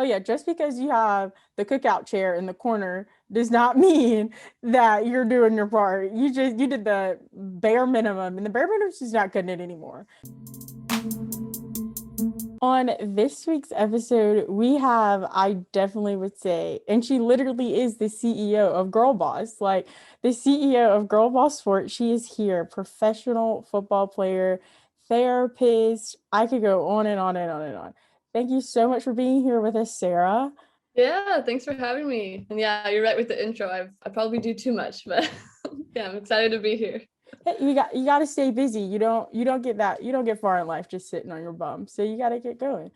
Oh yeah, just because you have the cookout chair in the corner does not mean that you're doing your part. You did the bare minimum, and the bare minimum is just not cutting it anymore. On this week's episode, we have, I definitely would say, and she literally is the CEO of Girl Boss, like the CEO of Girl Boss Sports. She is here, professional football player, therapist. I could go on and on and on and on. Thank you so much for being here with us, Sarah. Yeah, thanks for having me. And yeah, you're right with the intro. I probably do too much, but yeah, I'm excited to be here. Hey, you got to stay busy. You don't get far in life just sitting on your bum. So you got to get going.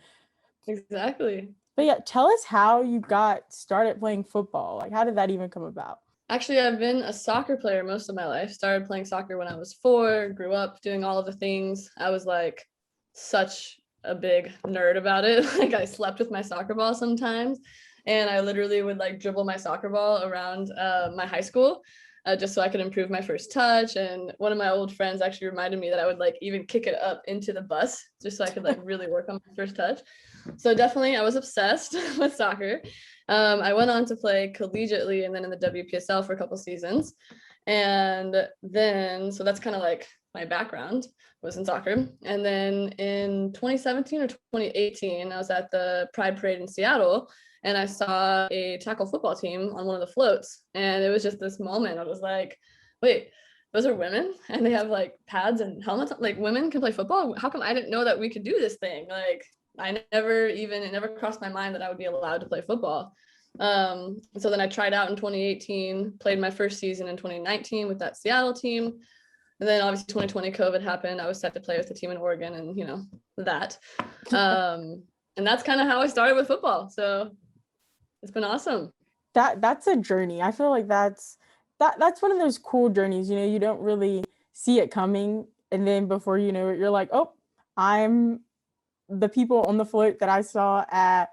Exactly. But yeah, tell us how you got started playing football. Like, how did that even come about? Actually, I've been a soccer player most of my life. Started playing soccer when I was 4, grew up doing all of the things. I was like such a big nerd about it. Like I slept with my soccer ball sometimes, and I literally would like dribble my soccer ball around my high school. Just so I could improve my first touch. And one of my old friends actually reminded me that I would like even kick it up into the bus just so I could like really work on my first touch. So definitely I was obsessed with soccer. I went on to play collegiately and then in the WPSL for a couple seasons. And then, so that's kind of like my background was in soccer. And then in 2017 or 2018, I was at the Pride Parade in Seattle, and I saw a tackle football team on one of the floats. And it was just this moment. I was like, wait, those are women and they have like pads and helmets. Like women can play football. How come I didn't know that we could do this thing? Like it never crossed my mind that I would be allowed to play football. So then I tried out in 2018, played my first season in 2019 with that Seattle team. And then obviously 2020 COVID happened. I was set to play with the team in Oregon and, that. And that's kind of how I started with football. So it's been awesome. That's a journey. I feel like that's one of those cool journeys. You don't really see it coming. And then before you know it, you're like, oh, I'm the people on the float that I saw at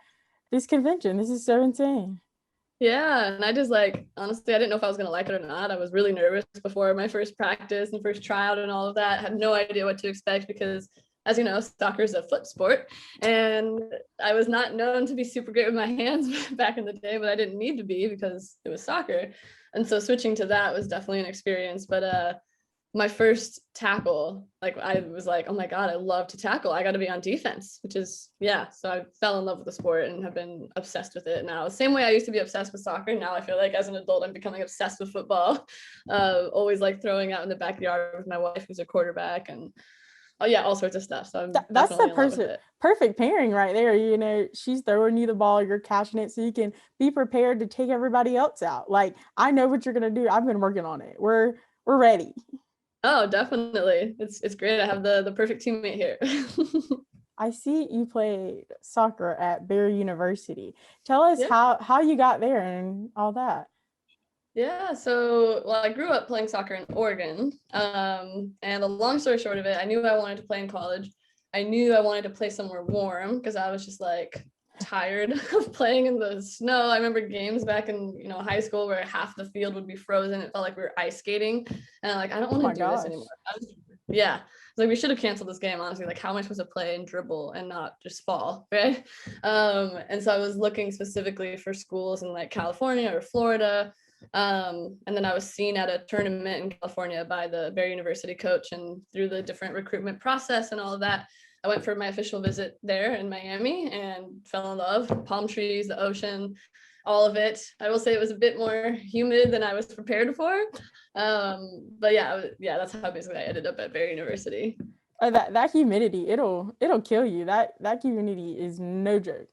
this convention. This is so insane. Yeah. And I just like, honestly, I didn't know if I was going to like it or not. I was really nervous before my first practice and first tryout and all of that. I had no idea what to expect because, as you know, soccer is a foot sport. And I was not known to be super great with my hands back in the day, but I didn't need to be because it was soccer. And so switching to that was definitely an experience. But my first tackle, like I was like, oh my God, I love to tackle. I got to be on defense, which is, yeah. So I fell in love with the sport and have been obsessed with it now. Same way I used to be obsessed with soccer. Now I feel like as an adult, I'm becoming obsessed with football. Always like throwing out in the backyard with my wife, who's a quarterback, and all sorts of stuff. So that's the perfect pairing right there. She's throwing you the ball, you're catching it, so you can be prepared to take everybody else out. Like, I know what you're gonna do. I've been working on it. We're ready. Oh, definitely. It's great. I have the perfect teammate here. I see you play soccer at Barry University. Tell us how you got there and all that. Yeah, so I grew up playing soccer in Oregon. And the long story short of it, I knew I wanted to play in college. I knew I wanted to play somewhere warm because I was just like tired of playing in the snow. I remember games back in high school where half the field would be frozen. It felt like we were ice skating, and I'm like, I don't want to do this anymore. Like we should have canceled this game, honestly. Like, how am I supposed to play and dribble and not just fall, right? And so I was looking specifically for schools in like California or Florida. And then I was seen at a tournament in California by the Barry University coach, and through the different recruitment process and all of that, I went for my official visit there in Miami and fell in love. Palm trees, the ocean, all of it. I will say it was a bit more humid than I was prepared for. But yeah, that's how basically I ended up at Barry University. That humidity, it'll kill you. That humidity is no joke.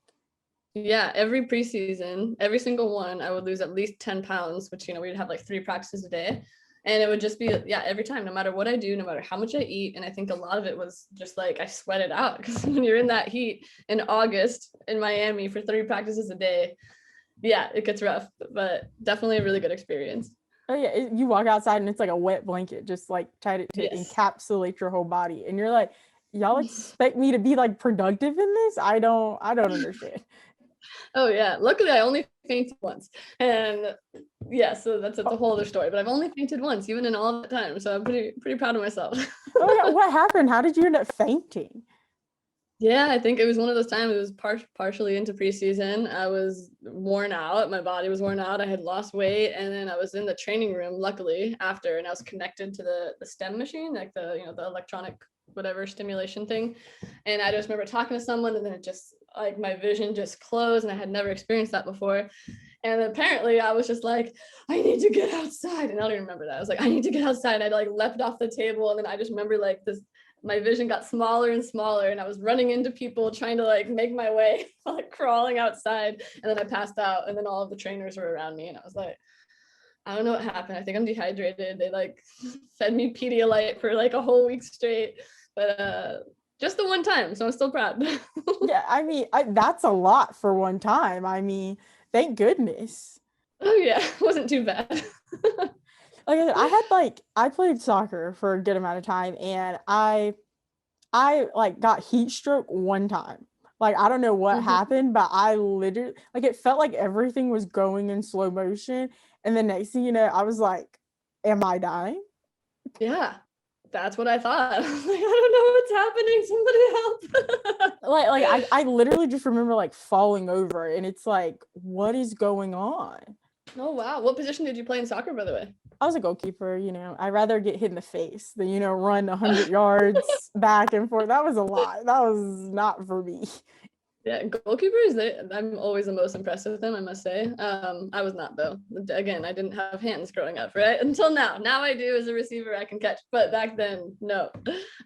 Yeah, every preseason, every single one, I would lose at least 10 pounds, which, we'd have like 3 practices a day. And it would just be, every time, no matter what I do, no matter how much I eat. And I think a lot of it was just like I sweat it out, because when you're in that heat in August in Miami for 3 practices a day, it gets rough, but definitely a really good experience. Oh yeah, you walk outside and it's like a wet blanket, just like tied to encapsulate your whole body. And you're like, y'all expect me to be like productive in this? I don't understand. Oh yeah, luckily I only fainted once, and so that's a whole other story, but I've only fainted once even in all that time, so I'm pretty proud of myself. Oh yeah, what happened? How did you end up fainting? Yeah, I think it was one of those times. It was partially into preseason. I was worn out. My body was worn out. I had lost weight, and then I was in the training room, luckily, after, and I was connected to the STEM machine, like the electronic whatever stimulation thing. And I just remember talking to someone, and then it just like my vision just closed, and I had never experienced that before. And apparently I was just like, I need to get outside. And I don't even remember that. I was like, I need to get outside. And I like leapt off the table. And then I just remember like this, my vision got smaller and smaller. And I was running into people trying to like make my way, like crawling outside. And then I passed out. And then all of the trainers were around me. And I was like, I don't know what happened. I think I'm dehydrated. They like fed me Pedialyte for like a whole week straight. But just the one time. So I'm still proud. Yeah, I mean, that's a lot for one time. I mean, thank goodness. Oh yeah, it wasn't too bad. Like I had I played soccer for a good amount of time, and I like got heat stroke one time. Like I don't know what happened, but I literally like it felt like everything was going in slow motion, and the next thing you know, I was like, am I dying? Yeah, that's what I thought. I was like, I don't know what's happening. Somebody help. I literally just remember like falling over, and it's like, what is going on? Oh wow, what position did you play in soccer, by the way? I was a goalkeeper. I'd rather get hit in the face than run 100 yards back and forth. That was a lot. That was not for me. Yeah, goalkeepers, I'm always the most impressed with them, I must say. I was not, though. Again, I didn't have hands growing up, right? Until now. Now I do. As a receiver, I can catch. But back then, no.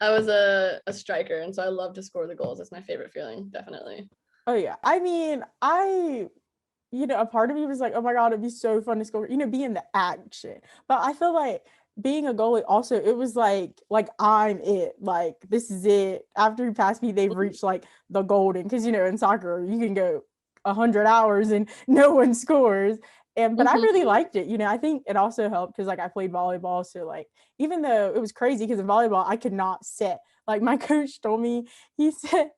I was a striker, and so I love to score the goals. That's my favorite feeling, definitely. Oh, yeah. I mean, a part of me was like, oh, my God, it'd be so fun to score, be in the action. But I feel like being a goalie also, it was like I'm it, like this is it. After you pass me, they've reached like the golden, because in soccer you can go 100 hours and no one scores. But I really liked it. I think it also helped because like I played volleyball, so like even though it was crazy because in volleyball I could not set, like my coach told me, he said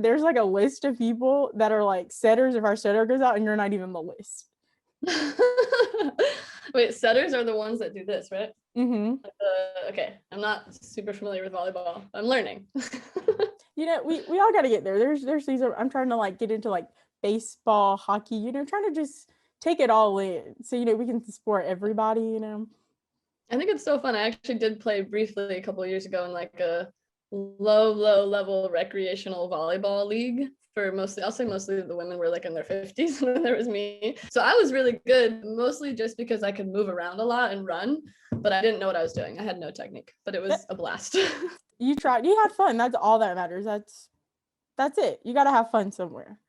there's like a list of people that are like setters if our setter goes out, and you're not even on the list. Wait, setters are the ones that do this, right? Mm-hmm. Okay, I'm not super familiar with volleyball. I'm learning. We all got to get there. There's these. I'm trying to like get into like baseball, hockey. trying to just take it all in, so we can support everybody. I think it's so fun. I actually did play briefly a couple of years ago in like a low level recreational volleyball league for mostly the women were like in their 50s when there was me. So I was really good, mostly just because I could move around a lot and run, but I didn't know what I was doing. I had no technique, but it was a blast. You tried, you had fun. That's all that matters. That's it. You got to have fun somewhere.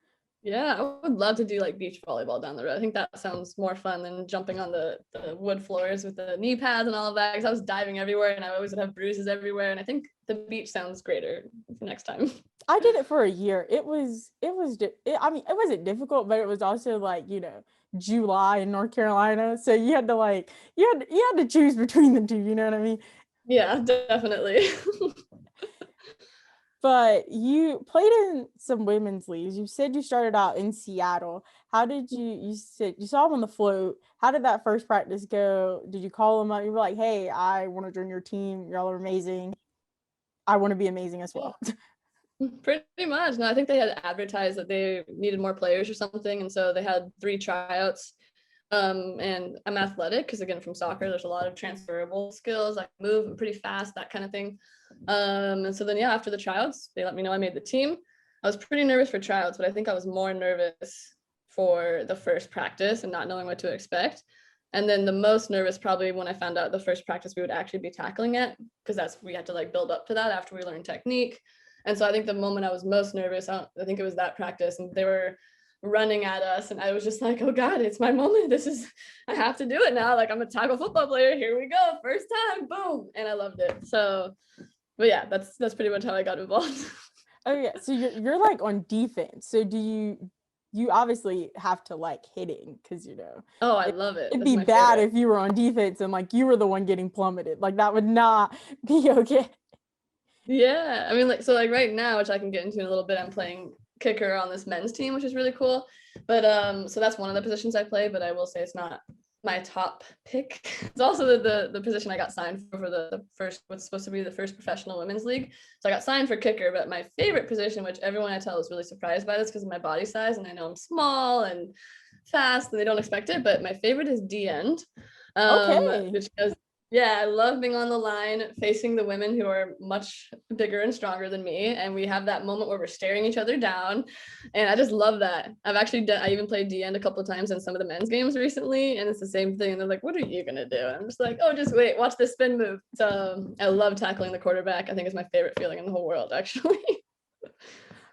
Yeah, I would love to do like beach volleyball down the road. I think that sounds more fun than jumping on the wood floors with the knee pads and all of that, because I was diving everywhere and I always would have bruises everywhere. And I think the beach sounds greater next time. I did it for a year. It wasn't difficult, but it was also like, July in North Carolina. So you had to choose between the two, you know what I mean? Yeah, definitely. But you played in some women's leagues. You said you started out in Seattle. How did you said you saw them on the float. How did that first practice go? Did you call them up? You were like, hey, I want to join your team. Y'all are amazing. I want to be amazing as well. Pretty much. No, I think they had advertised that they needed more players or something. And so they had 3 tryouts. And I'm athletic because, again, from soccer, there's a lot of transferable skills. I move, I'm pretty fast, that kind of thing. And so then, yeah, after the tryouts, they let me know I made the team. I was pretty nervous for tryouts, but I think I was more nervous for the first practice and not knowing what to expect. And then the most nervous probably when I found out the first practice we would actually be tackling it, because we had to like build up to that after we learned technique. And so I think the moment I was most nervous, I think it was that practice, and they were running at us, and I was just like, oh God, it's my moment. I have to do it now. Like, I'm a tackle football player. Here we go. First time, boom. And I loved it. So, but yeah, that's pretty much how I got involved. Oh yeah. So you're like on defense. So do you obviously have to like hitting, because oh, I love it. It'd be bad if you were on defense and like you were the one getting plummeted. Like that would not be okay. Yeah, I mean, like, so like right now, which I can get into in a little bit, I'm playing kicker on this men's team, which is really cool. But so that's one of the positions I play, but I will say it's not my top pick. It's also the position I got signed for the first, what's supposed to be the first professional women's league. So I got signed for kicker, but my favorite position, which everyone I tell is really surprised by this because of my body size, and I know I'm small and fast and they don't expect it, but my favorite is D end. Okay. Which goes, yeah, I love being on the line facing the women who are much bigger and stronger than me, and we have that moment where we're staring each other down, and I just love that. I even played D end a couple of times in some of the men's games recently, and it's the same thing. And they're like, "What are you gonna do?" And I'm just like, "Oh, just wait, watch this spin move." So I love tackling the quarterback. I think it's my favorite feeling in the whole world, actually.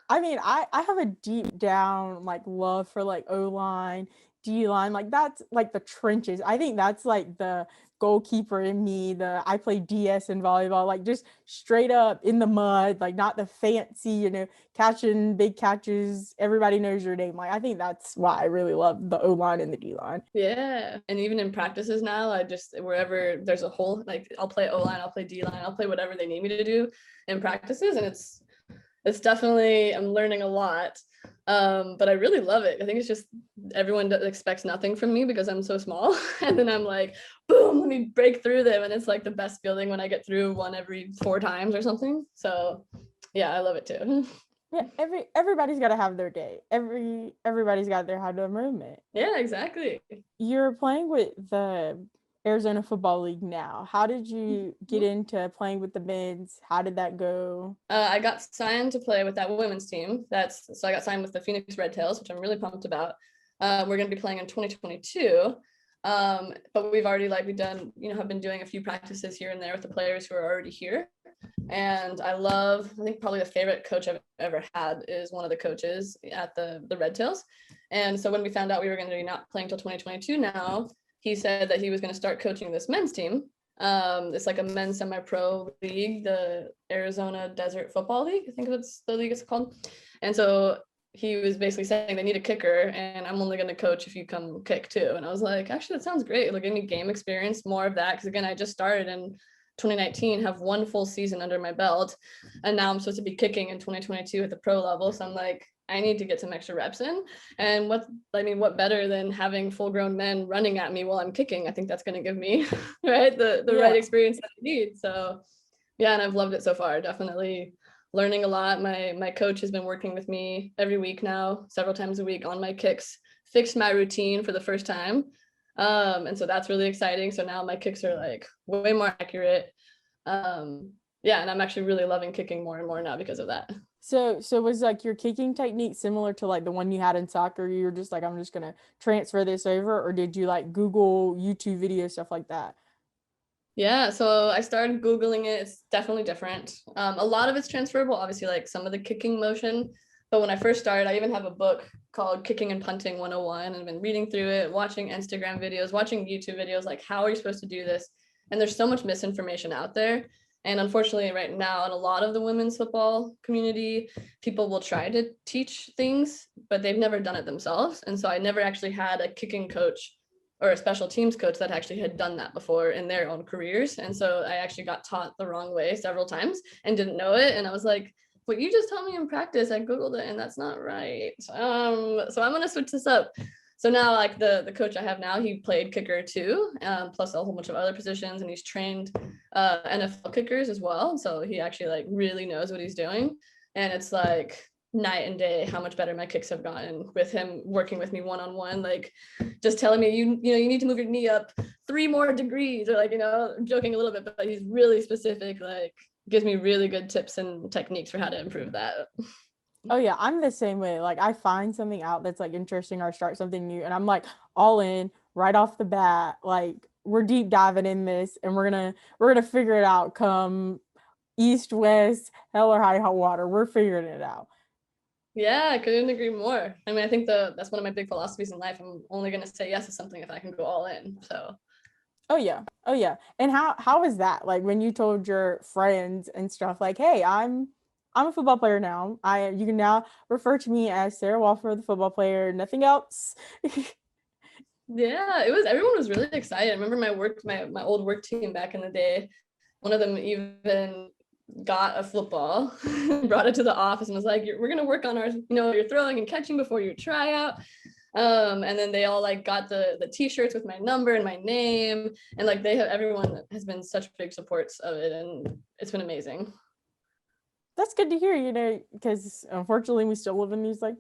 I mean, I have a deep down like love for like O-line, D-line, like that's like the trenches. I think that's like the goalkeeper in me. I play DS in volleyball, like just straight up in the mud, like not the fancy, catching big catches. Everybody knows your name. Like I think that's why I really love the O-line and the D-line. Yeah. And even in practices now, I just, wherever there's a hole, like I'll play O-line, I'll play D-line, I'll play whatever they need me to do in practices. And it's definitely, I'm learning a lot, but I really love it. I think it's just everyone expects nothing from me because I'm so small, and then I'm like, boom, let me break through them, and it's like the best feeling when I get through one every 4 times or something. So yeah, I love it too. Yeah, everybody's got to have their day. Everybody's got their have their moment. Yeah, exactly. You're playing with the Arizona Football League now. How did you get into playing with the men's? How did that go? I got signed to play with that women's team. So I got signed with the Phoneix Redtails, which I'm really pumped about. We're going to be playing in 2022. But we've already we've done, have been doing a few practices here and there with the players who are already here. And I think probably the favorite coach I've ever had is one of the coaches at the Redtails. And so when we found out we were going to be not playing till 2022 now, he said that he was going to start coaching this men's team. It's like a men's semi-pro league, the Arizona Desert Football League, I think that's the league it's called. And so he was basically saying they need a kicker, and I'm only going to coach if you come kick too. And I was like, actually, that sounds great. It'll give me game experience, more of that. Because again, I just started in 2019, have one full season under my belt, and now I'm supposed to be kicking in 2022 at the pro level. So I'm like, I need to get some extra reps in. And what better than having full grown men running at me while I'm kicking? I think that's going to give me right the right experience that I need. So yeah, and I've loved it so far. Definitely learning a lot. My coach has been working with me every week now, several times a week on my kicks, fixed my routine for the first time. And so that's really exciting. So now my kicks are like way more accurate. Yeah, and I'm actually really loving kicking more and more now because of that. So was like your kicking technique similar to like the one you had in soccer? You were just like, I'm just gonna transfer this over, or did you like Google, YouTube videos, stuff like that? Yeah, so I started Googling it. It's definitely different. A lot of it's transferable, obviously, like some of the kicking motion. But when I first started, I even have a book called Kicking and Punting 101, and I've been reading through it, watching Instagram videos, watching YouTube videos, like how are you supposed to do this? And there's so much misinformation out there. And unfortunately, right now, in a lot of the women's football community, people will try to teach things, but they've never done it themselves. And so I never actually had a kicking coach or a special teams coach that actually had done that before in their own careers. And so I actually got taught the wrong way several times and didn't know it. And I was like, what you just told me in practice, I Googled it and that's not right. So I'm going to switch this up. So now like the coach I have now, he played kicker too, plus a whole bunch of other positions, and he's trained NFL kickers as well. So he actually like really knows what he's doing. And it's like night and day how much better my kicks have gotten with him working with me one-on-one, like just telling me you need to move your knee up 3 more degrees, or like, joking a little bit, but he's really specific, like gives me really good tips and techniques for how to improve that. Oh yeah, I'm the same way. Like I find something out that's like interesting or start something new, and I'm like all in right off the bat. Like we're deep diving in this, and we're gonna figure it out. Come east, west, hell or high hot water, we're figuring it out. Yeah, I couldn't agree more. I mean, I think that's one of my big philosophies in life. I'm only gonna say yes to something if I can go all in. So. Oh yeah. And how is that? Like when you told your friends and stuff, like, hey, I'm a football player now. You can now refer to me as Sarah Walfer, the football player, nothing else. Yeah, everyone was really excited. I remember my old work team back in the day, one of them even got a football, brought it to the office and was like, we're gonna work on our, your throwing and catching before your tryout. And then they all like got the t-shirts with my number and my name, and like everyone has been such big supports of it, and it's been amazing. That's good to hear, because unfortunately we still live in these like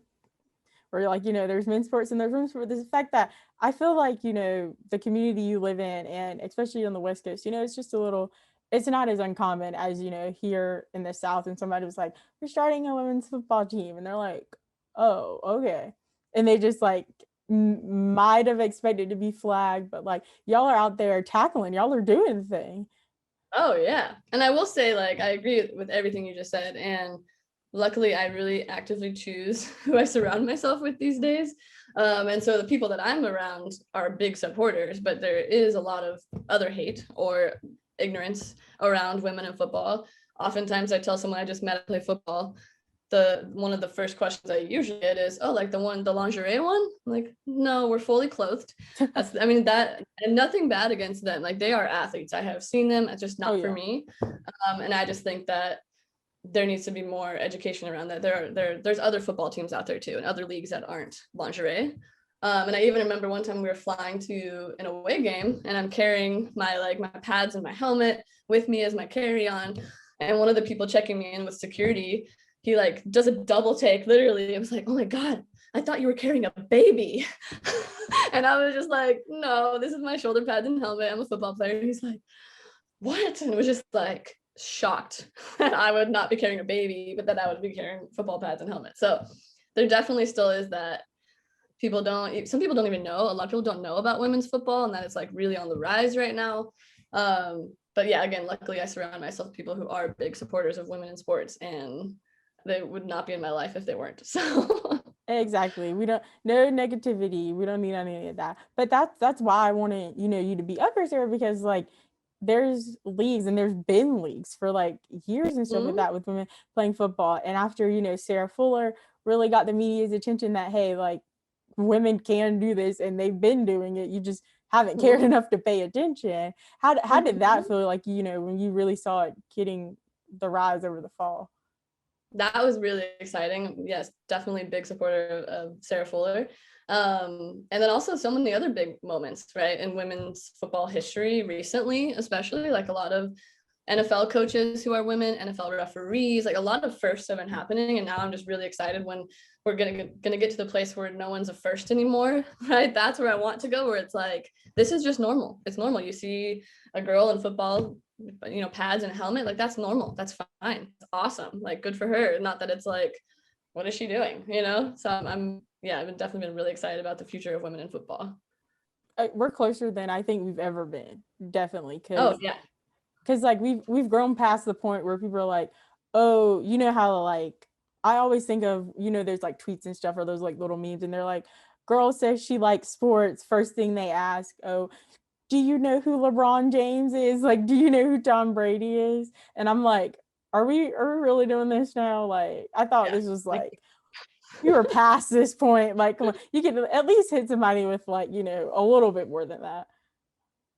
where like, there's men's sports and there's women's sports. There's the fact that I feel like, the community you live in, and especially on the West Coast, it's just it's not as uncommon as, here in the South, and somebody was like, we're starting a women's football team. And they're like, oh, okay. And they just like might have expected to be flagged, but like y'all are out there tackling, y'all are doing the thing. Oh yeah. And I will say, like, I agree with everything you just said. And luckily I really actively choose who I surround myself with these days. And so the people that I'm around are big supporters, but there is a lot of other hate or ignorance around women in football. Oftentimes I tell someone I just met to play football, one of the first questions I usually get is, oh, like the lingerie one? I'm like, no, we're fully clothed. That, and nothing bad against them. Like, they are athletes. I have seen them. It's just not for me. And I just think that there needs to be more education around that. There's other football teams out there too, and other leagues that aren't lingerie. And I even remember one time we were flying to an away game, and I'm carrying my pads and my helmet with me as my carry-on. And one of the people checking me in with security, he like does a double take. Literally, it was like, oh my God, I thought you were carrying a baby. And I was just like, no, this is my shoulder pads and helmet. I'm a football player. And he's like, what? And it was just like shocked that I would not be carrying a baby, but that I would be carrying football pads and helmet. So there definitely still is that. Some people don't even know. A lot of people don't know about women's football, and that it's like really on the rise right now. But yeah, again, luckily I surround myself with people who are big supporters of women in sports, and they would not be in my life if they weren't. So exactly. We don't, no negativity. We don't need any of that. But that's why I wanted, you to be up here, Sarah, because like there's leagues, and there's been leagues for like years and stuff like that with women playing football. And after, Sarah Fuller really got the media's attention that, hey, like women can do this, and they've been doing it. You just haven't cared enough to pay attention. How did that feel like, when you really saw it getting the rise over the fall? That was really exciting. Yes, definitely big supporter of Sarah Fuller. And then also so many other big moments, right, in women's football history recently, especially like a lot of NFL coaches who are women, NFL referees, like a lot of firsts have been happening. And now I'm just really excited when we're gonna get to the place where no one's a first anymore, right? That's where I want to go, where it's like, this is just normal. It's normal. You see a girl in football, pads and a helmet, like that's normal. That's fine. It's awesome. Like, good for her. Not that it's like, what is she doing? So I've definitely been really excited about the future of women in football. We're closer than I think we've ever been. Definitely. Oh yeah. Because like we've grown past the point where people are like, oh, you know how like I always think of, there's like tweets and stuff, or those like little memes, and they're like, girl says she likes sports, first thing they ask, oh, do you know who LeBron James is? Like, do you know who Tom Brady is? And I'm like, are we really doing this now? Like, I thought this was like you were past this point. Like, come on, you can at least hit somebody with like, a little bit more than that.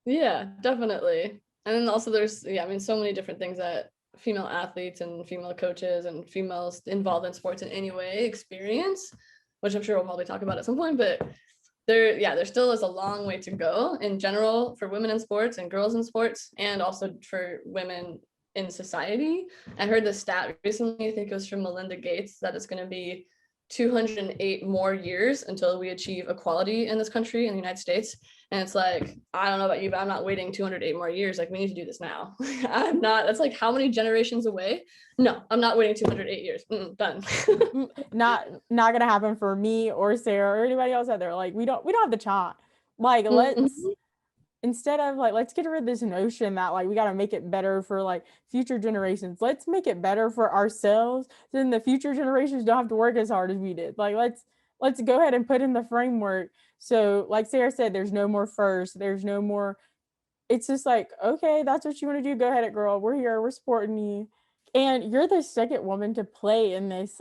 Yeah, definitely. And then also there's, so many different things that female athletes and female coaches and females involved in sports in any way experience, which I'm sure we'll probably talk about at some point, but there still is a long way to go in general for women in sports and girls in sports, and also for women in society. I heard the stat recently, I think it was from Melinda Gates, that it's going to be 208 more years until we achieve equality in this country, in the United States. And it's like, I don't know about you, but I'm not waiting 208 more years. Like, we need to do this now. I'm not, that's like how many generations away? No, I'm not waiting 208 years. Done. not gonna happen for me or Sarah or anybody else out there. Like, we don't have the time. Like, instead of like, let's get rid of this notion that like we got to make it better for like future generations. Let's make it better for ourselves, so then the future generations don't have to work as hard as we did. Like, let's go ahead and put in the framework. So like Sarah said, there's no more first, there's no more, it's just like, okay, that's what you want to do, go ahead, girl, we're here, we're supporting you. And you're the second woman to play in this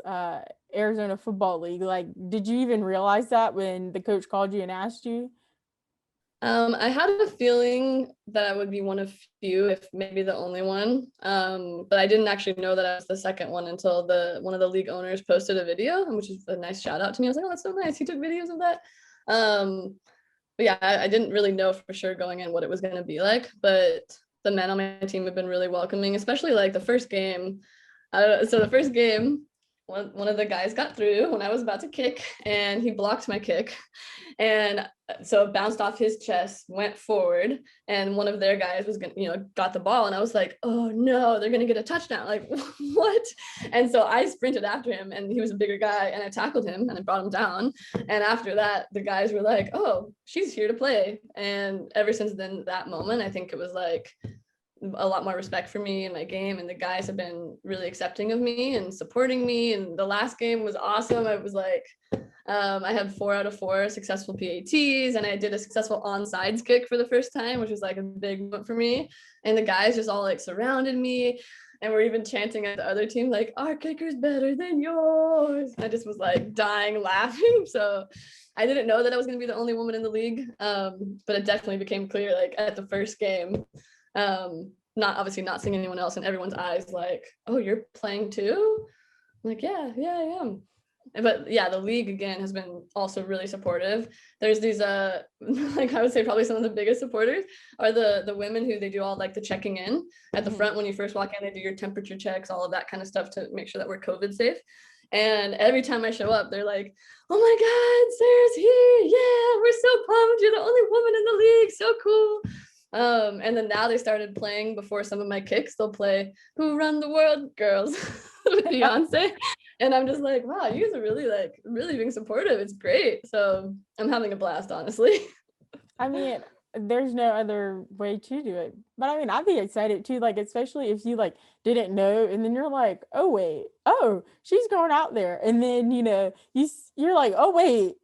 Arizona Football League. Like, did you even realize that when the coach called you and asked you? I had a feeling that I would be one of few, if maybe the only one. But I didn't actually know that I was the second one until one of the league owners posted a video, which is a nice shout out to me. I was like, oh, that's so nice. He took videos of that. But yeah, I didn't really know for sure going in what it was going to be like. But the men on my team have been really welcoming, especially like the first game. So the first game, one of the guys got through when I was about to kick, and he blocked my kick. And so it bounced off his chest, went forward, and one of their guys was gonna, got the ball, and I was like, oh no, they're gonna get a touchdown, like what? And so I sprinted after him, and he was a bigger guy, and I tackled him and I brought him down. And after that, the guys were like, oh, she's here to play. And ever since then, that moment, I think it was like a lot more respect for me and my game, and the guys have been really accepting of me and supporting me. And the last game was awesome. I was like, I had 4 out of 4 successful PATs, and I did a successful onside kick for the first time, which was like a big moment for me. And the guys just all like surrounded me, and we're even chanting at the other team like, our kicker's better than yours. I just was like dying laughing. So I didn't know that I was going to be the only woman in the league, but it definitely became clear like at the first game, not seeing anyone else, and everyone's eyes like, oh, you're playing too? I'm like, yeah, I am. But yeah, the league again has been also really supportive. There's these like I would say probably some of the biggest supporters are the women who they do all like the checking in at the front when you first walk in. They do your temperature checks, all of that kind of stuff to make sure that we're COVID safe. And every time I show up, they're like, oh my God, Sarah's here. Yeah, we're so pumped. You're the only woman in the league. So cool. And then now they started playing before some of my kicks. They'll play Who Run the World Girls with Beyonce. And I'm just like, wow, you guys are really being supportive. It's great. So I'm having a blast, honestly. I mean, there's no other way to do it. But I mean, I'd be excited too, like, especially if you like didn't know, and then you're like, oh wait, oh, she's going out there. And then, you're like, oh wait,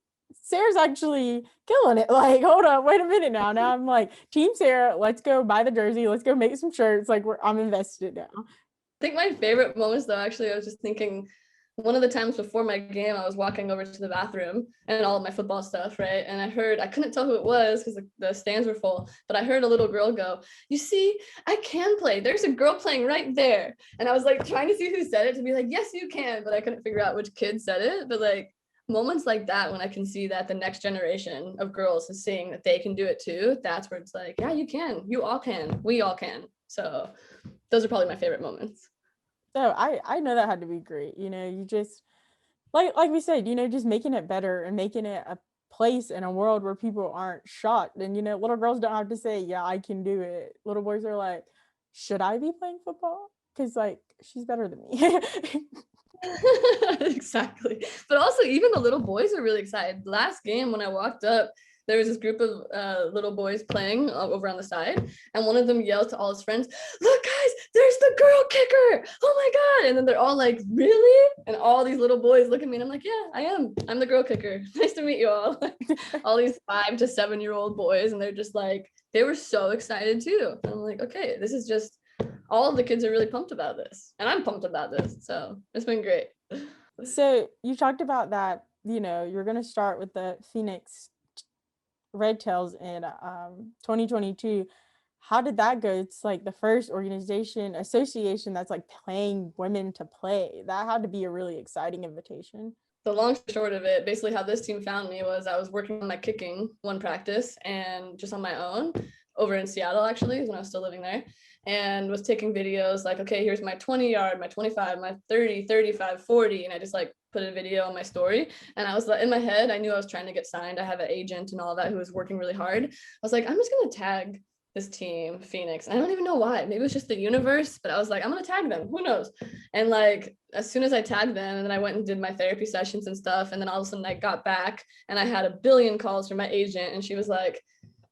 Sarah's actually killing it. Like, hold on, wait a minute now. Now I'm like, Team Sarah, let's go buy the jersey. Let's go make some shirts. Like, I'm invested now. I think my favorite moments, though, actually, I was just thinking one of the times before my game, I was walking over to the bathroom and all of my football stuff, right? And I couldn't tell who it was because the stands were full, but I heard a little girl go, you see, I can play. There's a girl playing right there. And I was like trying to see who said it to be like, yes, you can, but I couldn't figure out which kid said it. But like moments like that, when I can see that the next generation of girls is seeing that they can do it too, that's where it's like, yeah, you can, you all can, we all can. So those are probably my favorite moments. So I know that had to be great. You just like we said, just making it better and making it a place in a world where people aren't shocked. And little girls don't have to say, yeah, I can do it. Little boys are like, should I be playing football? Because like she's better than me. Exactly. But also even the little boys are really excited. Last game when I walked up, there was this group of little boys playing over on the side, and one of them yelled to all his friends, look guys, there's the girl kicker, oh my God. And then they're all like, really? And all these little boys look at me and I'm like, yeah, I'm the girl kicker. Nice to meet you all. All these 5 to 7-year-old boys, and they're just like, they were so excited too. And I'm like, okay, this is just, all of the kids are really pumped about this, and I'm pumped about this. So it's been great. So you talked about that, you're going to start with the Phoneix Redtails in 2022. How did that go? It's like the first association that's like paying women to play. That had to be a really exciting invitation. The long short of it, basically how this team found me was I was working on my kicking one practice and just on my own over in Seattle, actually, when I was still living there, and was taking videos like, okay, here's my 20-yard, my 25, my 30, 35, 40. And I just like put a video on my story. And I was like, in my head, I knew I was trying to get signed. I have an agent and all of that who was working really hard. I was like, I'm just going to tag this team, Phoneix. I don't even know why. Maybe it was just the universe, but I was like, I'm going to tag them. Who knows? And like, as soon as I tagged them, and then I went and did my therapy sessions and stuff. And then all of a sudden I got back and I had a billion calls from my agent. And she was like,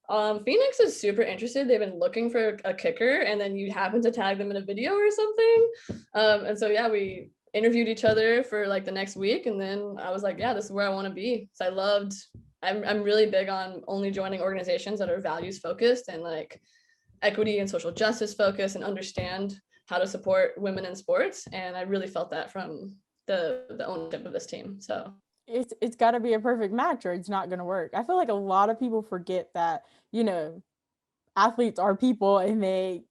Phoneix is super interested. They've been looking for a kicker, and then you happen to tag them in a video or something. And so, yeah, we interviewed each other for like the next week. And then I was like, yeah, this is where I want to be. So I'm really big on only joining organizations that are values focused and like equity and social justice focused and understand how to support women in sports. And I really felt that from the ownership of this team. So it's got to be a perfect match or it's not going to work. I feel like a lot of people forget that, athletes are people and they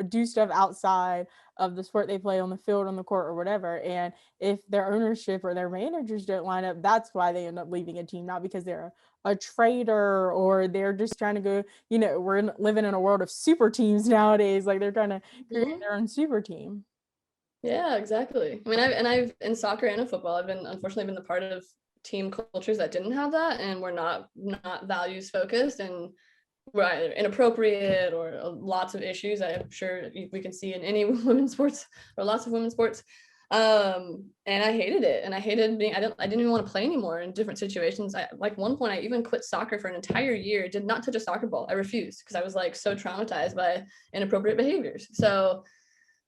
do stuff outside of the sport they play, on the field, on the court, or whatever. And if their ownership or their managers don't line up, that's why they end up leaving a team, not because they're a traitor or they're just trying to go, living in a world of super teams nowadays. Like they're trying to create their own super team. Yeah, exactly. I mean, I've in soccer and in football, I've unfortunately been the part of team cultures that didn't have that, and were not values focused, and were either inappropriate or lots of issues I'm sure we can see in any women's sports, or lots of women's sports. And I hated it, and I hated being, I didn't even want to play anymore in different situations. Like one point I even quit soccer for an entire year, did not touch a soccer ball. I refused because I was like so traumatized by inappropriate behaviors. So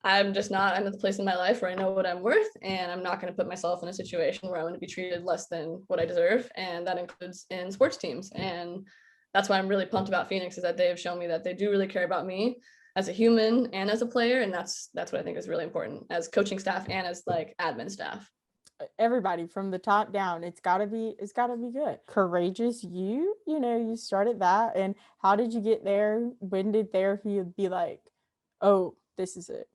I'm just not, I'm at the place in my life where I know what I'm worth, and I'm not going to put myself in a situation where I'm going to be treated less than what I deserve. And that includes in sports teams. And that's why I'm really pumped about Phoneix, is that they have shown me that they do really care about me as a human and as a player. And that's what I think is really important as coaching staff and as like admin staff. Everybody from the top down, it's gotta be good. Courageous, you started that. And how did you get there? When did therapy be like, oh, this is it?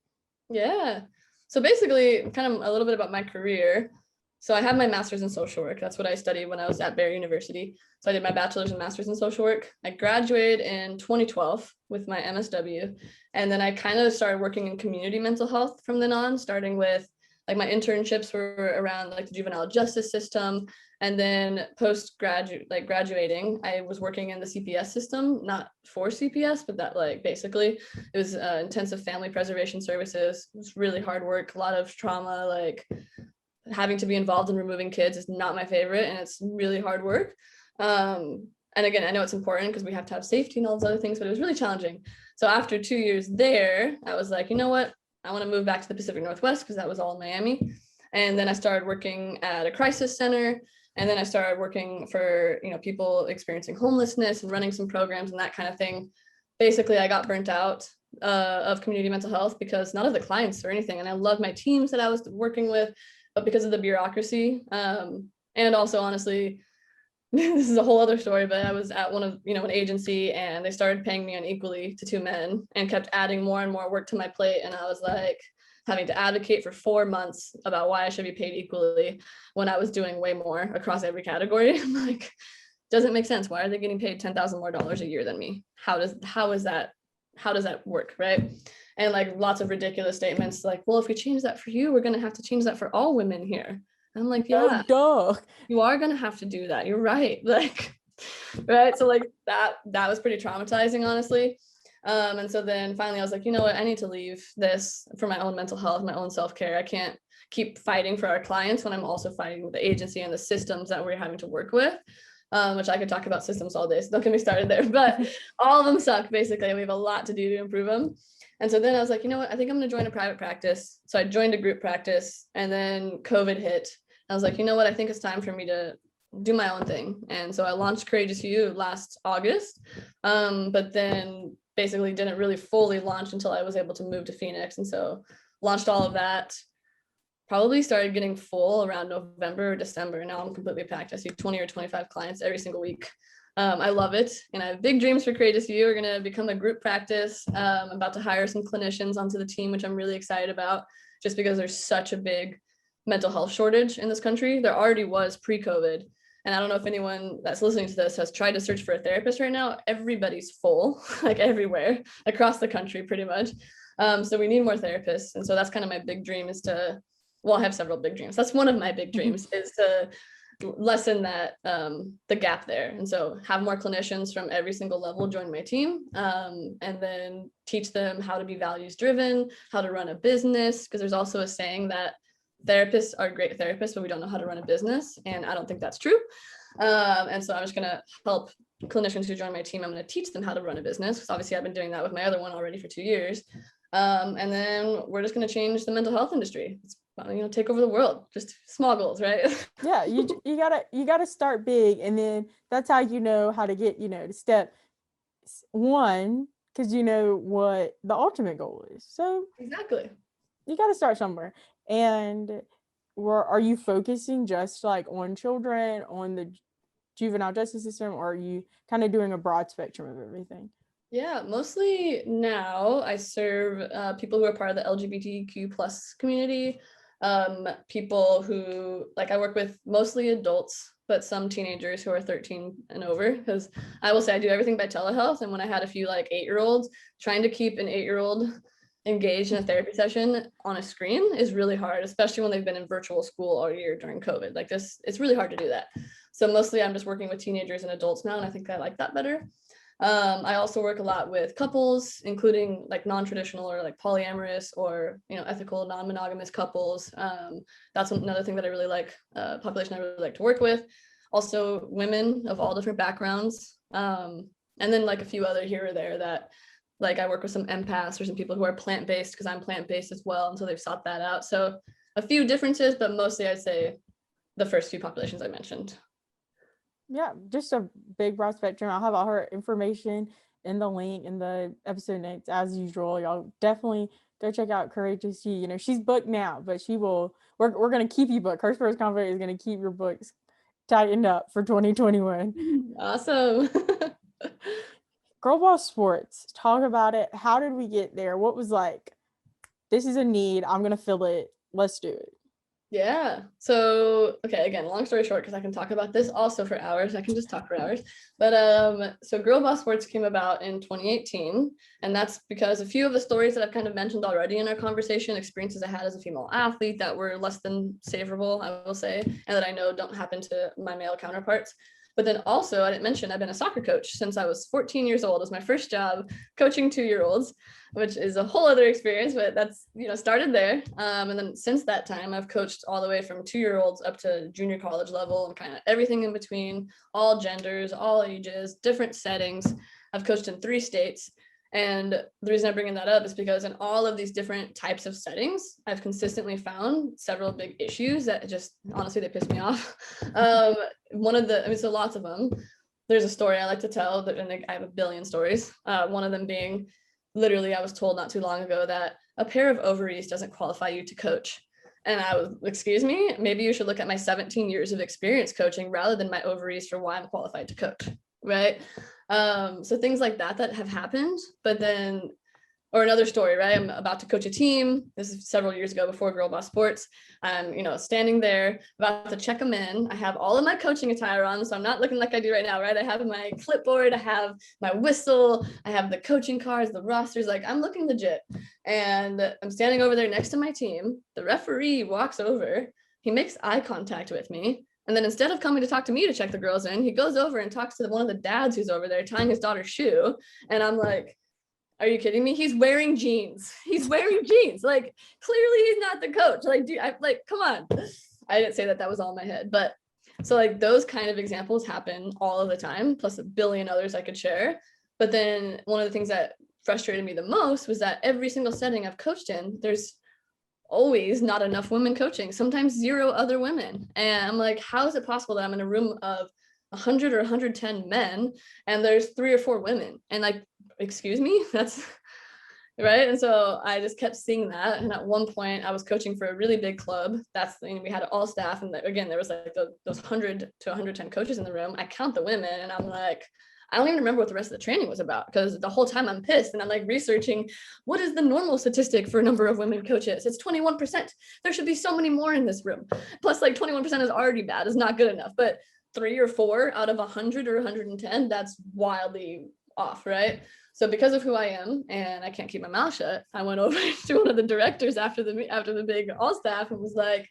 Yeah. So basically, kind of a little bit about my career. So I have my master's in social work. That's what I studied when I was at Barry University. So I did my bachelor's and master's in social work. I graduated in 2012 with my MSW. And then I kind of started working in community mental health from then on, starting with like my internships were around like the juvenile justice system. And then graduating, I was working in the CPS system, not for CPS, but that like basically it was intensive family preservation services. It was really hard work, a lot of trauma, like having to be involved in removing kids is not my favorite, and it's really hard work. And again, I know it's important because we have to have safety and all those other things, but it was really challenging. So after 2 years there, I was like, you know what? I want to move back to the Pacific Northwest because that was all in Miami. And then I started working at a crisis center. And then I started working for, people experiencing homelessness and running some programs and that kind of thing. Basically, I got burnt out of community mental health because none of the clients or anything. And I love my teams that I was working with, but because of the bureaucracy, and also honestly, this is a whole other story, but I was at one of, an agency, and they started paying me unequally to two men and kept adding more and more work to my plate. And I was like having to advocate for 4 months about why I should be paid equally when I was doing way more across every category. I'm like, doesn't make sense. Why are they getting paid $10,000 more a year than me? How does that work? Right. And like lots of ridiculous statements like, well, if we change that for you, we're going to have to change that for all women here. I'm like, yeah, you are going to have to do that. You're right. Like, right. So like that was pretty traumatizing, honestly. And so then finally I was like, you know what, I need to leave this for my own mental health, my own self-care. I can't keep fighting for our clients when I'm also fighting with the agency and the systems that we're having to work with. Which I could talk about systems all day, so don't get me started there, but all of them suck. Basically, we have a lot to do to improve them. And so then I was like, you know what, I think I'm going to join a private practice. So I joined a group practice, and then COVID hit. I was like, you know what, I think it's time for me to do my own thing. And so I launched Courageous You last August, but then basically didn't really fully launch until I was able to move to Phoneix. And so launched all of that. Probably started getting full around November or December. Now I'm completely packed. I see 20 or 25 clients every single week. I love it. And I have big dreams for Courageous You. We're going to become a group practice. I'm about to hire some clinicians onto the team, which I'm really excited about, just because there's such a big mental health shortage in this country. There already was pre-COVID. And I don't know if anyone that's listening to this has tried to search for a therapist right now. Everybody's full, like everywhere across the country, pretty much. So we need more therapists. And so that's kind of my big dream, is to, well, I have several big dreams. That's one of my big dreams, is to lessen that, the gap there. And so have more clinicians from every single level join my team, and then teach them how to be values driven, how to run a business. Because there's also a saying that therapists are great therapists, but we don't know how to run a business. And I don't think that's true. And so I'm just going to help clinicians who join my team. I'm going to teach them how to run a business, because obviously I've been doing that with my other one already for 2 years. And then we're just going to change the mental health industry. It's, take over the world. Just small goals, right? Yeah, you gotta start big, and then that's how you know how to get to step one, because you know what the ultimate goal is. So Exactly. you got to start somewhere. And are you focusing just like on children, on the juvenile justice system, or are you kind of doing a broad spectrum of everything? Yeah, mostly now I serve people who are part of the LGBTQ plus community, people who, like, I work with mostly adults, but some teenagers who are 13 and over, because I will say I do everything by telehealth. And when I had a few like 8-year-olds, trying to keep an 8-year-old engaged in a therapy session on a screen is really hard, especially when they've been in virtual school all year during COVID. Like this, it's really hard to do that. So mostly I'm just working with teenagers and adults now, and I think I like that better. I also work a lot with couples, including like non-traditional or like polyamorous or, ethical non-monogamous couples. That's another thing that I really like, population I really like to work with. Also women of all different backgrounds. And then like a few other here or there that, like, I work with some empaths or some people who are plant-based, because I'm plant-based as well. And so they've sought that out. So a few differences, but mostly I'd say the first few populations I mentioned. Yeah, just a big broad spectrum. I'll have all her information in the link in the episode notes as usual. Y'all definitely go check out Courageous She. She's booked now, but we're gonna keep you booked. Her Sports Convo is gonna keep your books tightened up for 2021. Awesome. Girl Boss Sports, talk about it. How did we get there? What was like, this is a need, I'm gonna fill it, let's do it. Yeah. So, okay, again, long story short, because I can talk about this also for hours. I can just talk for hours. But so Girl Boss Sports came about in 2018. And that's because a few of the stories that I've kind of mentioned already in our conversation, experiences I had as a female athlete that were less than savorable, I will say, and that I know don't happen to my male counterparts. But then also, I didn't mention, I've been a soccer coach since I was 14 years old. It was my first job coaching 2-year-olds, which is a whole other experience, but that's, started there. And then since that time, I've coached all the way from 2-year-olds up to junior college level and kind of everything in between, all genders, all ages, different settings. I've coached in 3 states. And the reason I'm bringing that up is because in all of these different types of settings, I've consistently found several big issues that just, honestly, they piss me off. So lots of them. There's a story I like to tell, and I have a billion stories. One of them being, literally, I was told not too long ago that a pair of ovaries doesn't qualify you to coach. And I was, excuse me, maybe you should look at my 17 years of experience coaching rather than my ovaries for why I'm qualified to coach, right? So things like that have happened. But then, or another story, right? I'm about to coach a team. This is several years ago before Girl Boss Sports. I'm, standing there about to check them in. I have all of my coaching attire on, so I'm not looking like I do right now, right? I have my clipboard, I have my whistle, I have the coaching cards, the rosters, like I'm looking legit. And I'm standing over there next to my team. The referee walks over, he makes eye contact with me. And then instead of coming to talk to me to check the girls in, he goes over and talks to one of the dads who's over there tying his daughter's shoe. And I'm like, are you kidding me? He's wearing jeans. Like, clearly he's not the coach. Like, dude, come on. I didn't say that was all in my head. But so like those kind of examples happen all of the time, plus a billion others I could share. But then one of the things that frustrated me the most was that every single setting I've coached in, there's always not enough women coaching, sometimes 0 other women. And I'm like, how is it possible that I'm in a room of 100 or 110 men and there's 3 or 4 women? And like, excuse me, that's right. And so I just kept seeing that. And at one point I was coaching for a really big club. That's the thing, we had all staff. And again, there was like those 100 to 110 coaches in the room. I count the women and I'm like, I don't even remember what the rest of the training was about, because the whole time I'm pissed and I'm like researching what is the normal statistic for a number of women coaches. It's 21%. There should be so many more in this room. Plus, like 21% is already bad. It's not good enough. But 3 or 4 out of 100 or 110, that's wildly off, right? So because of who I am and I can't keep my mouth shut, I went over to one of the directors after the big all staff and was like,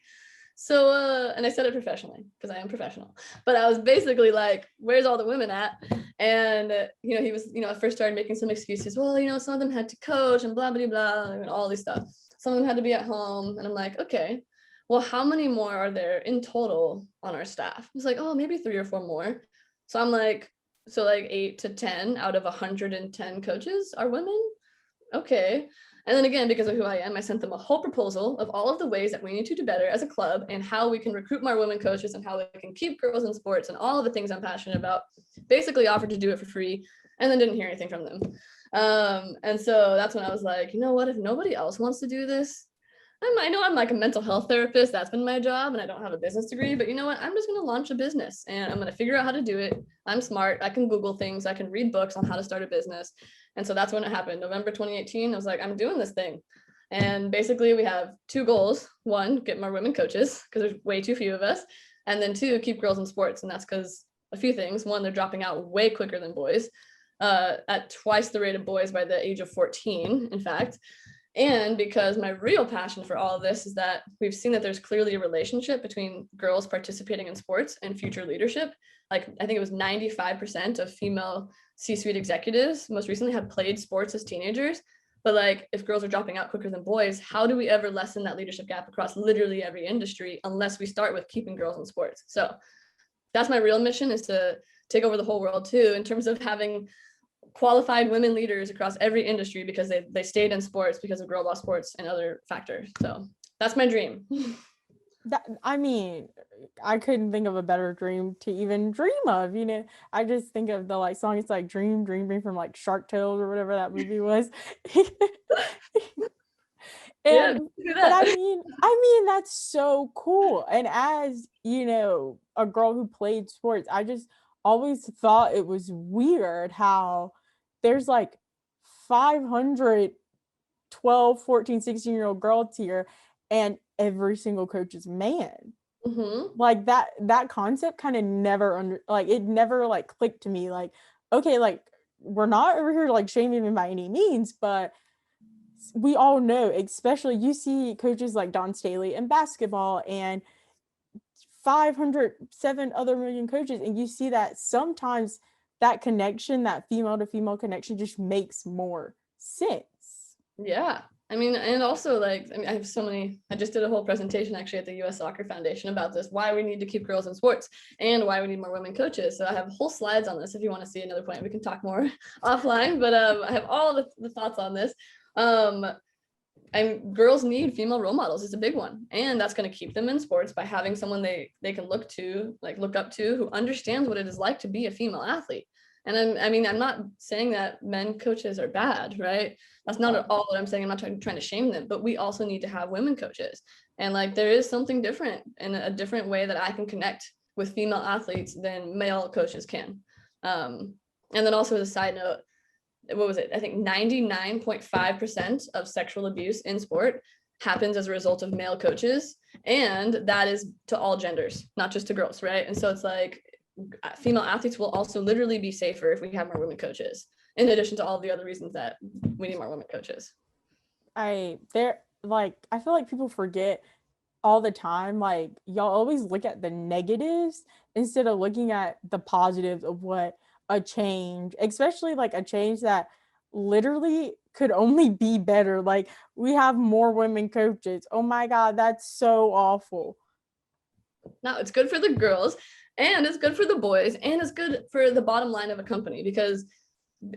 so, and I said it professionally because I am professional, but I was basically like, where's all the women at? And, he was, at first started making some excuses. Well, some of them had to coach and blah, blah, blah, and all these stuff. Some of them had to be at home. And I'm like, okay, well, how many more are there in total on our staff? It's like, oh, maybe 3 or 4 more. So I'm like, so like 8 to 10 out of 110 coaches are women. Okay. And then again, because of who I am, I sent them a whole proposal of all of the ways that we need to do better as a club and how we can recruit more women coaches and how we can keep girls in sports and all of the things I'm passionate about. Basically offered to do it for free and then didn't hear anything from them. And so that's when I was like, you know what, if nobody else wants to do this, I know I'm like a mental health therapist. That's been my job, and I don't have a business degree, but you know what? I'm just going to launch a business and I'm going to figure out how to do it. I'm smart. I can Google things. I can read books on how to start a business. And so that's when it happened. November 2018, I was like, I'm doing this thing. And basically we have two goals. One, get more women coaches because there's way too few of us. And then two, keep girls in sports. And that's because a few things. One, they're dropping out way quicker than boys, at twice the rate of boys by the age of 14, in fact. And because my real passion for all of this is that we've seen that there's clearly a relationship between girls participating in sports and future leadership. Like I think it was 95% of female C-suite executives most recently had played sports as teenagers. But like if girls are dropping out quicker than boys, how do we ever lessen that leadership gap across literally every industry unless we start with keeping girls in sports? So that's my real mission, is to take over the whole world too, in terms of having qualified women leaders across every industry because they stayed in sports because of girl boss sports and other factors. So that's my dream. I mean, I couldn't think of a better dream to even dream of, I just think of the like song, it's like dream from like Shark Tales or whatever that movie was. Yeah, But I mean that's so cool. And as a girl who played sports, I just always thought it was weird how there's like 512, 14, 16-year-old girls here and every single coach is man. Mm-hmm. Like that concept kind of never it never like clicked to me. Like, okay, like we're not over here like shaming him by any means, but we all know, especially you see coaches like Don Staley in basketball and 507 other million coaches, and you see that sometimes that connection, that female to female connection, just makes more sense. Yeah. I mean, and also like, I have so many, I just did a whole presentation actually at the US Soccer Foundation about this, why we need to keep girls in sports and why we need more women coaches. So I have whole slides on this. If you want to see another point, we can talk more offline, but I have all the thoughts on this. And girls need female role models. It's a big one. And that's going to keep them in sports by having someone they can look up to, who understands what it is like to be a female athlete. And I'm not saying that men coaches are bad, right? That's not at all what I'm saying. I'm not trying to shame them, but we also need to have women coaches. And like, there is something different and a different way that I can connect with female athletes than male coaches can. And then also as a side note, what was it? I think 99.5% of sexual abuse in sport happens as a result of male coaches. And that is to all genders, not just to girls, right? And so it's like, female athletes will also literally be safer if we have more women coaches, in addition to all the other reasons that we need more women coaches. I feel like people forget all the time, like y'all always look at the negatives instead of looking at the positives of what a change, especially like a change that literally could only be better. Like we have more women coaches. Oh my God, that's so awful. No, it's good for the girls and it's good for the boys and it's good for the bottom line of a company, because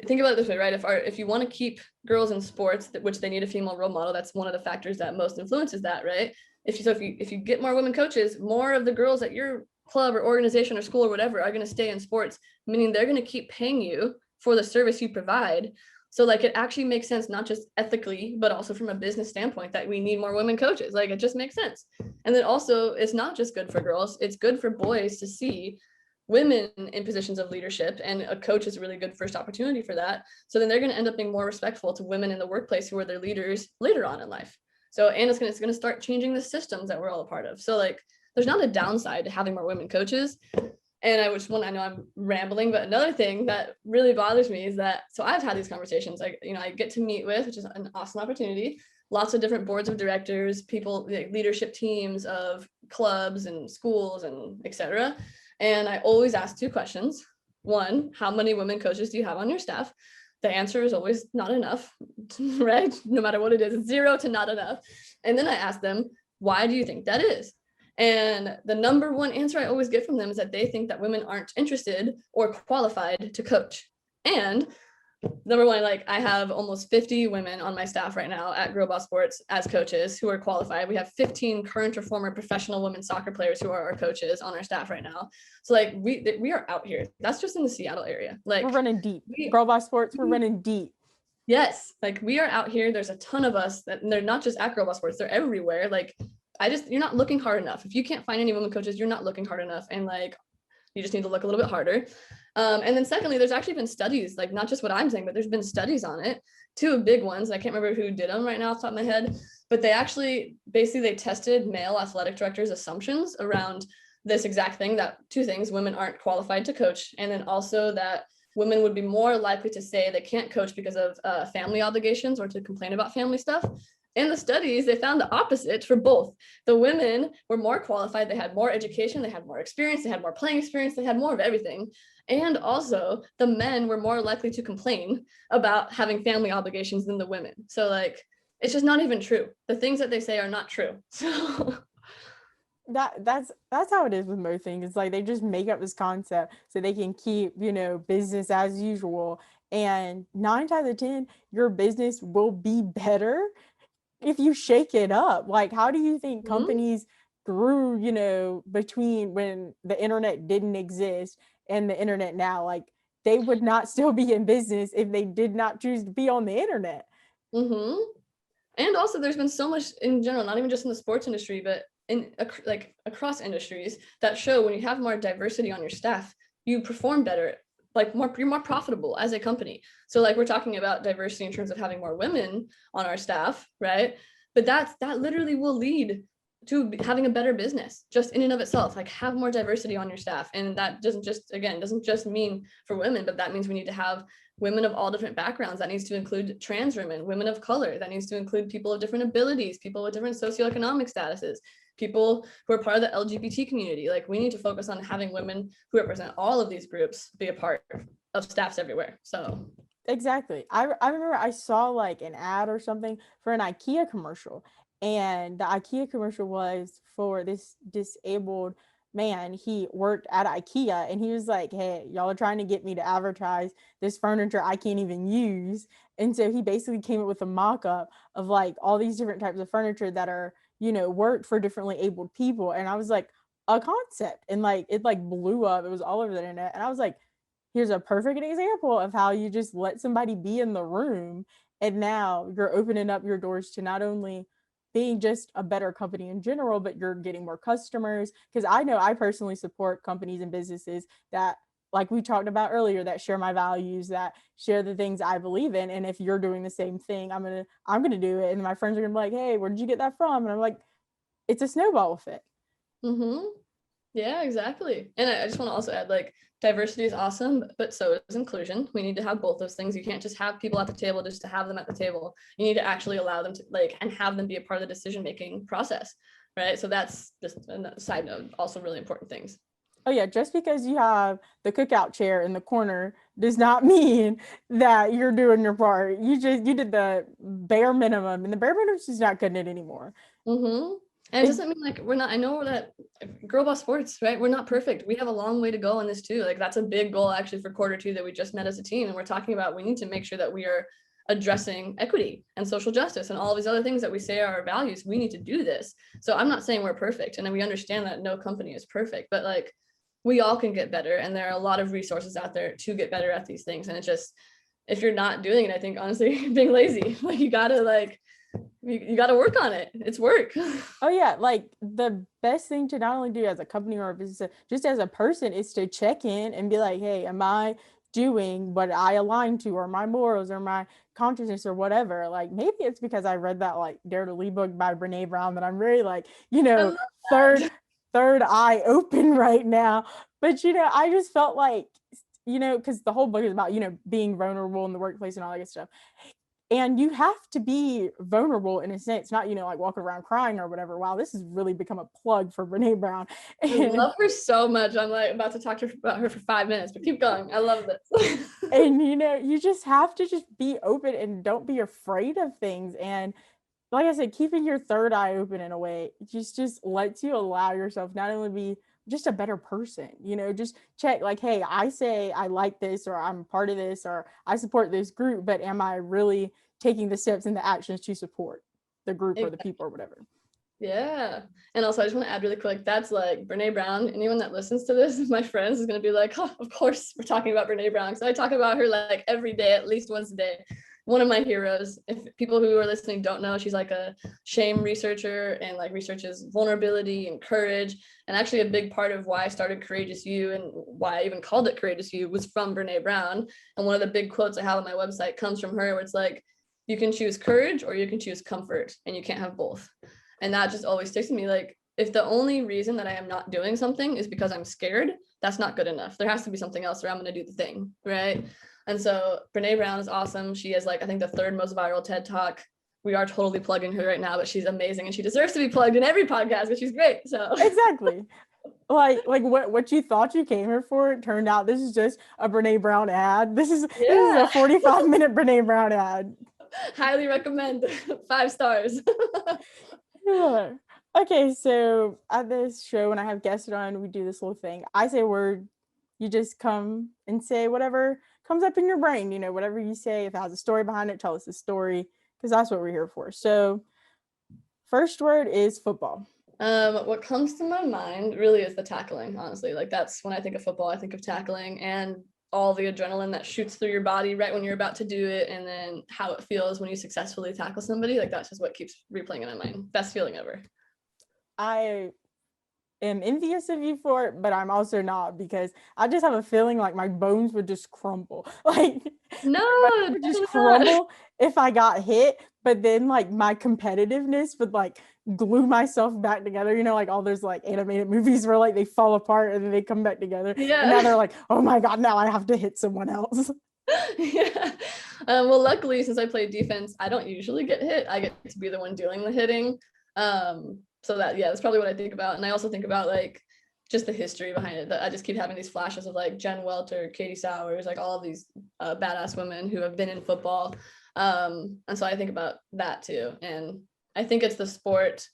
think about it this way, right? If you want to keep girls in sports, which they need a female role model, that's one of the factors that most influences that, right? If you get more women coaches, more of the girls at your club or organization or school or whatever are going to stay in sports, meaning they're going to keep paying you for the service you provide. So like it actually makes sense, not just ethically, but also from a business standpoint, that we need more women coaches. Like it just makes sense. And then also it's not just good for girls, it's good for boys to see women in positions of leadership, and a coach is a really good first opportunity for that. So then they're going to end up being more respectful to women in the workplace who are their leaders later on in life. So, and it's going to start changing the systems that we're all a part of. So like, there's not a downside to having more women coaches. And I know I'm rambling, but another thing that really bothers me is that, so I've had these conversations, like, I get to meet with, which is an awesome opportunity, lots of different boards of directors, people, like leadership teams of clubs and schools and etc. And I always ask two questions. One, how many women coaches do you have on your staff? The answer is always not enough, right? No matter what it is, it's 0 to not enough. And then I ask them, why do you think that is? And the number one answer I always get from them is that they think that women aren't interested or qualified to coach. And number one, like I have almost 50 women on my staff right now at Girl Boss Sports as coaches who are qualified. We have 15 current or former professional women soccer players who are our coaches on our staff right now. So like we are out here. That's just in the Seattle area. Like we're running deep. Girl Boss Sports, we're running deep. Yes, like we are out here. There's a ton of us that, and they're not just at Girl Boss Sports, they're everywhere. Like you're not looking hard enough. If you can't find any women coaches, you're not looking hard enough. And like, you just need to look a little bit harder. And then secondly, there's actually been studies, like not just what I'm saying, but there's been studies on it, two big ones. I can't remember who did them right now off the top of my head, but they actually basically they tested male athletic directors' assumptions around this exact thing, that two things: women aren't qualified to coach, and then also that women would be more likely to say they can't coach because of family obligations or to complain about family stuff. In the studies, they found the opposite for both. The women were more qualified, they had more education, they had more experience, they had more playing experience, they had more of everything. And also the men were more likely to complain about having family obligations than the women. So like, it's just not even true. The things that they say are not true. So that's how it is with most things. It's like they just make up this concept so they can keep, business as usual. And 9 times out of 10, your business will be better if you shake it up. Like, how do you think companies grew, between when the internet didn't exist and the internet now? Like, they would not still be in business if they did not choose to be on the internet. And also there's been so much in general, not even just in the sports industry, but in like across industries, that show when you have more diversity on your staff, you perform better, like you're more profitable as a company. So like we're talking about diversity in terms of having more women on our staff, right? But that literally will lead to having a better business just in and of itself. Like, have more diversity on your staff. And that doesn't just mean for women, but that means we need to have women of all different backgrounds. That needs to include trans women, women of color. That needs to include people of different abilities, people with different socioeconomic statuses, people who are part of the LGBT community. Like, we need to focus on having women who represent all of these groups be a part of staffs everywhere. So exactly. I remember I saw like an ad or something for an IKEA commercial, and the IKEA commercial was for this disabled man. He worked at IKEA, and he was like, hey, y'all are trying to get me to advertise this furniture I can't even use. And so he basically came up with a mock-up of like all these different types of furniture that are, worked for differently abled people. And I was like, a concept. And like it like blew up. It was all over the internet. And I was like, here's a perfect example of how you just let somebody be in the room, and now you're opening up your doors to not only being just a better company in general, but you're getting more customers. Because I know I personally support companies and businesses that, like we talked about earlier, that share my values, that share the things I believe in. And if you're doing the same thing, I'm gonna do it. And my friends are gonna be like, hey, where did you get that from? And I'm like, it's a snowball effect. Yeah, exactly. And I just want to also add, like, diversity is awesome, but so is inclusion. We need to have both those things. You can't just have people at the table just to have them at the table. You need to actually allow them to, like, and have them be a part of the decision-making process, right? So that's just a side note, also really important things. Oh yeah, just because you have the cookout chair in the corner does not mean that you're doing your part. You did the bare minimum, and the bare minimum is just not cutting it anymore. And it doesn't mean like we're not, I know that Girl Boss Sports, right? We're not perfect. We have a long way to go on this too. Like, that's a big goal actually for Q2 that we just met as a team. And we're talking about, we need to make sure that we are addressing equity and social justice and all these other things that we say are our values. We need to do this. So I'm not saying we're perfect. And then we understand that no company is perfect, but like, we all can get better. And there are a lot of resources out there to get better at these things. And it's just, if you're not doing it, I think honestly, being lazy, like you gotta work on it. It's work. Oh yeah, like the best thing to not only do as a company or a business, just as a person, is to check in and be like, hey, am I doing what I align to, or my morals or my consciousness or whatever? Like, maybe it's because I read that like Dare to Lead book by Brene Brown that I'm really like, third eye open right now. But I just felt like, because the whole book is about, being vulnerable in the workplace and all that good stuff. And you have to be vulnerable in a sense, not, like walking around crying or whatever. Wow, this has really become a plug for Brene Brown. I love her so much. I'm like about to talk to her about her for 5 minutes, but keep going. I love this. And, you just have to just be open and don't be afraid of things. And like I said, keeping your third eye open in a way just lets you allow yourself not only be just a better person, just check like, hey, I say I like this, or I'm part of this, or I support this group, but am I really taking the steps and the actions to support the group or the people or whatever? Yeah. And also I just want to add really quick, that's like Brene Brown. Anyone that listens to this, my friends, is going to be like, oh, of course we're talking about Brene Brown. So I talk about her like every day, at least once a day. one of my heroes. If people who are listening don't know, she's like a shame researcher and like researches vulnerability and courage. And actually a big part of why I started Courageous You and why I even called it Courageous You was from Brene Brown. And one of the big quotes I have on my website comes from her, where it's like, you can choose courage or you can choose comfort, and you can't have both. And that just always sticks to me. Like, if the only reason that I am not doing something is because I'm scared, that's not good enough. There has to be something else, or I'm going to do the thing, right? And so Brene Brown is awesome. She is like, I think, the third most viral TED Talk. We are totally plugging her right now, but she's amazing and she deserves to be plugged in every podcast, but she's great. So Exactly. Like what you thought you came here for, it turned out this is just a Brene Brown ad. This is a 45-minute Brene Brown ad. Highly recommend. 5 stars. Yeah. Okay, so at this show, when I have guests on, we do this little thing. I say a word, you just come and say whatever comes up in your brain, whatever you say. If it has a story behind it, tell us the story, because that's what we're here for. So first word is football. What comes to my mind really is the tackling, honestly. Like, that's when I think of football, I think of tackling and all the adrenaline that shoots through your body right when you're about to do it, and then how it feels when you successfully tackle somebody. Like, that's just what keeps replaying in my mind. Best feeling ever. I am envious of you for it, but I'm also not, because I just have a feeling like my bones would just crumble. Like, no, my bones would just crumble if I got hit, but then like my competitiveness would like glue myself back together, like all those like animated movies where like they fall apart and then they come back together. Yeah. And now they're like, oh my God, now I have to hit someone else. Yeah. Well, luckily, since I play defense, I don't usually get hit. I get to be the one doing the hitting. So that's probably what I think about. And I also think about like just the history behind it. That I just keep having these flashes of like Jen Welter, Katie Sowers, like all of these badass women who have been in football. And so I think about that too. And I think it's the sport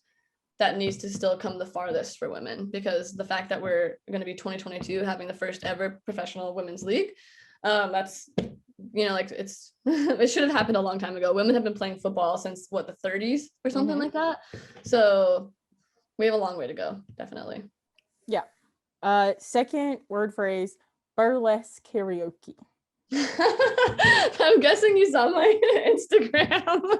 that needs to still come the farthest for women, because the fact that we're going to be 2022 having the first ever professional women's league, that's, like it's it should have happened a long time ago. Women have been playing football since the 30s or something like that. So we have a long way to go, definitely. Yeah. Second word phrase, burlesque karaoke. I'm guessing you saw my Instagram.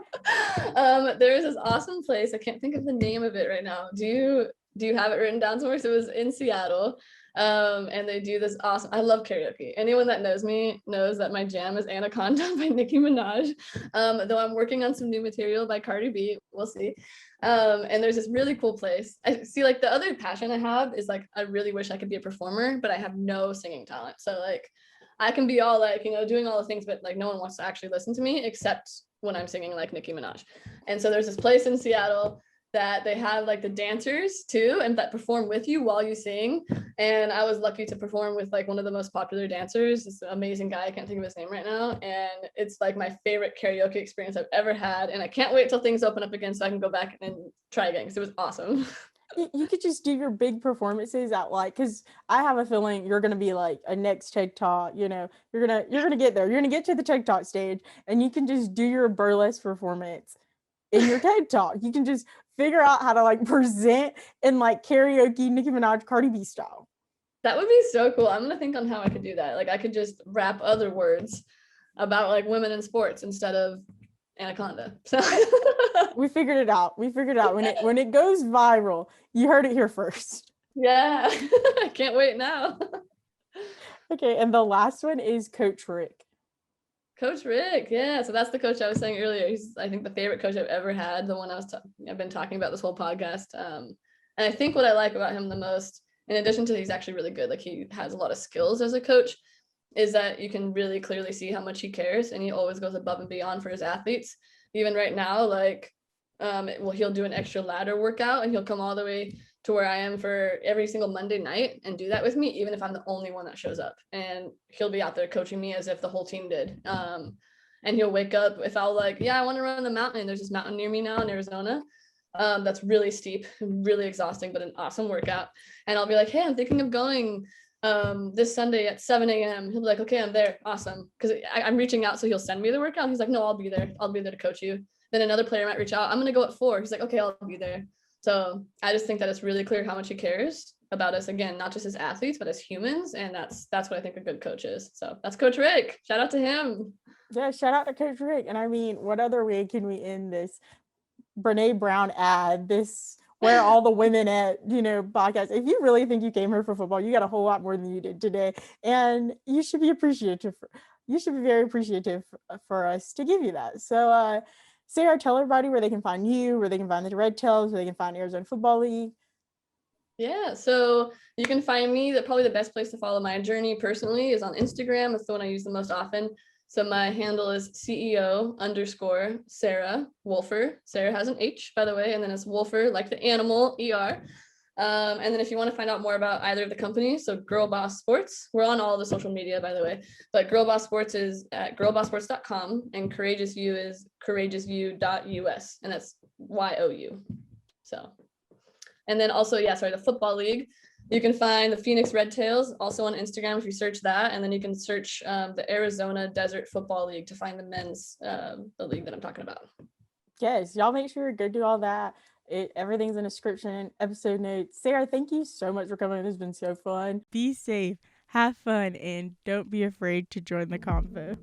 There is this awesome place. I can't think of the name of it right now. Do you have it written down somewhere? So it was in Seattle. And they do this awesome, I love karaoke. Anyone that knows me knows that my jam is Anaconda by Nicki Minaj. Though I'm working on some new material by Cardi B, we'll see. And there's this really cool place. I see, like, the other passion I have is like, I really wish I could be a performer, but I have no singing talent. So like, I can be all like, doing all the things, but like no one wants to actually listen to me except when I'm singing like Nicki Minaj. And so there's this place in Seattle that they have like the dancers too, and that perform with you while you sing. And I was lucky to perform with like one of the most popular dancers, this amazing guy, I can't think of his name right now. And it's like my favorite karaoke experience I've ever had. And I can't wait till things open up again so I can go back and try again, because it was awesome. You could just do your big performances at like, because I have a feeling you're gonna be like a next TikTok, you're gonna get there. You're gonna get to the TikTok stage, and you can just do your burlesque performance in your TED Talk. You can just figure out how to like present in like karaoke Nicki Minaj, Cardi B style. That would be so cool. I'm gonna think on how I could do that. Like, I could just rap other words about like women in sports instead of Anaconda. So we figured it out. When it goes viral, you heard it here first. Yeah. I can't wait now. Okay, and the last one is Coach Rick. Coach Rick, yeah. So that's the coach I was saying earlier. He's, I think, the favorite coach I've ever had. The one I've been talking about this whole podcast. And I think what I like about him the most, in addition to he's actually really good, like he has a lot of skills as a coach, is that you can really clearly see how much he cares, and he always goes above and beyond for his athletes. Even right now, like, he'll do an extra ladder workout, and he'll come all the way to where I am for every single Monday night and do that with me, even if I'm the only one that shows up. And he'll be out there coaching me as if the whole team did. And he'll wake up if I'll like, yeah, I want to run the mountain. And there's this mountain near me now in Arizona. That's really steep, really exhausting, but an awesome workout. And I'll be like, hey, I'm thinking of going this Sunday at 7 a.m. He'll be like, okay, I'm there. Awesome. Because I'm reaching out, so he'll send me the workout. He's like, no, I'll be there. I'll be there to coach you. Then another player might reach out. I'm going to go at 4. He's like, okay, I'll be there. So I just think that it's really clear how much he cares about us, again, not just as athletes, but as humans. And that's what I think a good coach is. So that's Coach Rick. Shout out to him. Yeah, shout out to Coach Rick. And I mean, what other way can we end this Brene Brown ad, this where all the women at, podcast? If you really think you came here for football, you got a whole lot more than you did today. And you should be appreciative. You should be very appreciative for us to give you that. So, Sarah, tell everybody where they can find you, where they can find the Red Tails, where they can find Arizona Football League. Yeah, so you can find me. Probably the best place to follow my journey personally is on Instagram. That's the one I use the most often. So my handle is CEO_Sarah Wolfer. Sarah has an H, by the way, and then it's Wolfer, like the animal, ER. And then if you want to find out more about either of the companies, so Girl Boss Sports, we're on all the social media, by the way, but Girl Boss Sports is at girlbossports.com, and Courageous You is courageousyou.us, and that's YOU. So, and then also, the football league. You can find the Phoneix Redtails also on Instagram if you search that, and then you can search the Arizona Desert Football League to find the men's the league that I'm talking about. Yes, y'all make sure to go do all that. Everything's in the description, episode notes. Sarah, thank you so much for coming. This has been so fun. Be safe, have fun, and don't be afraid to join the convo.